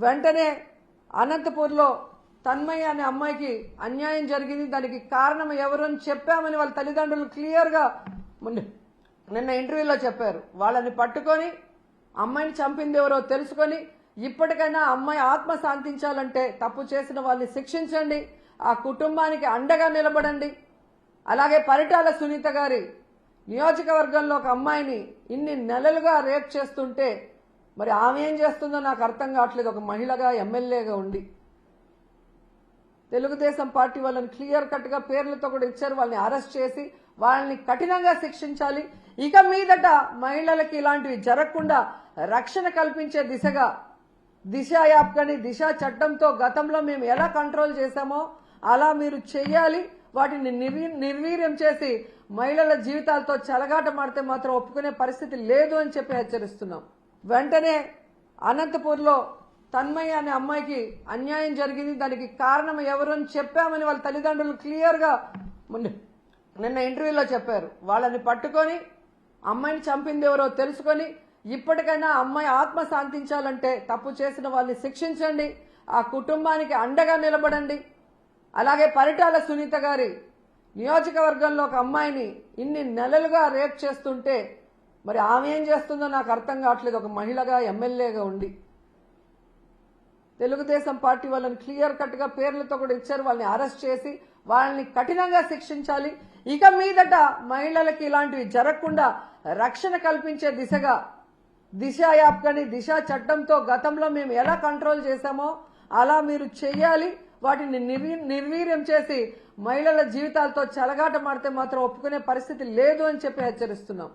వెంటనే అనంతపూర్లో తన్మయ్య అనే అమ్మాయికి అన్యాయం జరిగింది, దానికి కారణం ఎవరు అని చెప్పామని వాళ్ళ తల్లిదండ్రులు క్లియర్గా నిన్న ఇంటర్వ్యూలో చెప్పారు. వాళ్ళని పట్టుకొని అమ్మాయిని చంపింది ఎవరో తెలుసుకొని ఇప్పటికైనా అమ్మాయి ఆత్మ శాంతించాలంటే తప్పు చేసిన వాళ్ళని శిక్షించండి, ఆ కుటుంబానికి అండగా నిలబడండి. అలాగే పరిటాల సునీత గారి నియోజకవర్గంలో ఒక అమ్మాయిని ఇన్ని నెలలుగా రేప్ చేస్తుంటే మరి ఆమె ఏం చేస్తుందో నాకు అర్థం కావట్లేదు. ఒక మహిళగా ఎమ్మెల్యేగా ఉండి తెలుగుదేశం పార్టీ వాళ్ళని క్లియర్ కట్గా పేర్లతో కూడా ఇచ్చారు. వాళ్ళని అరెస్ట్ చేసి వాళ్ళని కఠినంగా శిక్షించాలి. ఇక మీదట మహిళలకి ఇలాంటివి జరగకుండా రక్షణ కల్పించే దిశగా దిశ యాప్ కానీ దిశ చట్టంతో గతంలో మేము ఎలా కంట్రోల్ చేశామో అలా మీరు చెయ్యాలి. వాటిని నిర్వీర్యం చేసి మహిళల జీవితాలతో చెలగాట మాడితే మాత్రం ఒప్పుకునే పరిస్థితి లేదు అని చెప్పి హెచ్చరిస్తున్నాం. వెంటనే అనంతపూర్లో తన్మయ్య అనే అమ్మాయికి అన్యాయం జరిగింది, దానికి కారణం ఎవరు అని చెప్పామని వాళ్ళ తల్లిదండ్రులు క్లియర్గా నిన్న ఇంటర్వ్యూలో చెప్పారు. వాళ్ళని పట్టుకొని అమ్మాయిని చంపింది ఎవరో తెలుసుకొని ఇప్పటికైనా అమ్మాయి ఆత్మ శాంతించాలంటే తప్పు చేసిన వాళ్ళని శిక్షించండి, ఆ కుటుంబానికి అండగా నిలబడండి. అలాగే పరిటాల సునీత గారి నియోజకవర్గంలో ఒక అమ్మాయిని ఇన్ని నెలలుగా రేప్ చేస్తుంటే మరి ఆమె ఏం చేస్తుందో నాకు అర్థం కావట్లేదు. ఒక మహిళగా ఎమ్మెల్యేగా ఉండి తెలుగుదేశం పార్టీ వాళ్ళని క్లియర్ కట్గా పేర్లతో కూడా ఇచ్చారు. వాళ్ళని అరెస్ట్ చేసి వాళ్ళని కఠినంగా శిక్షించాలి. ఇక మీదట మహిళలకి ఇలాంటివి జరగకుండా రక్షణ కల్పించే దిశగా దిశ యాప్ కానీ దిశ చట్టంతో గతంలో మేము ఎలా కంట్రోల్ చేశామో అలా మీరు చెయ్యాలి. వాటిని నిర్వీర్యం చేసి మహిళల జీవితాలతో చెలగాట మాడితే మాత్రం ఒప్పుకునే పరిస్థితి లేదు అని చెప్పి హెచ్చరిస్తున్నాం.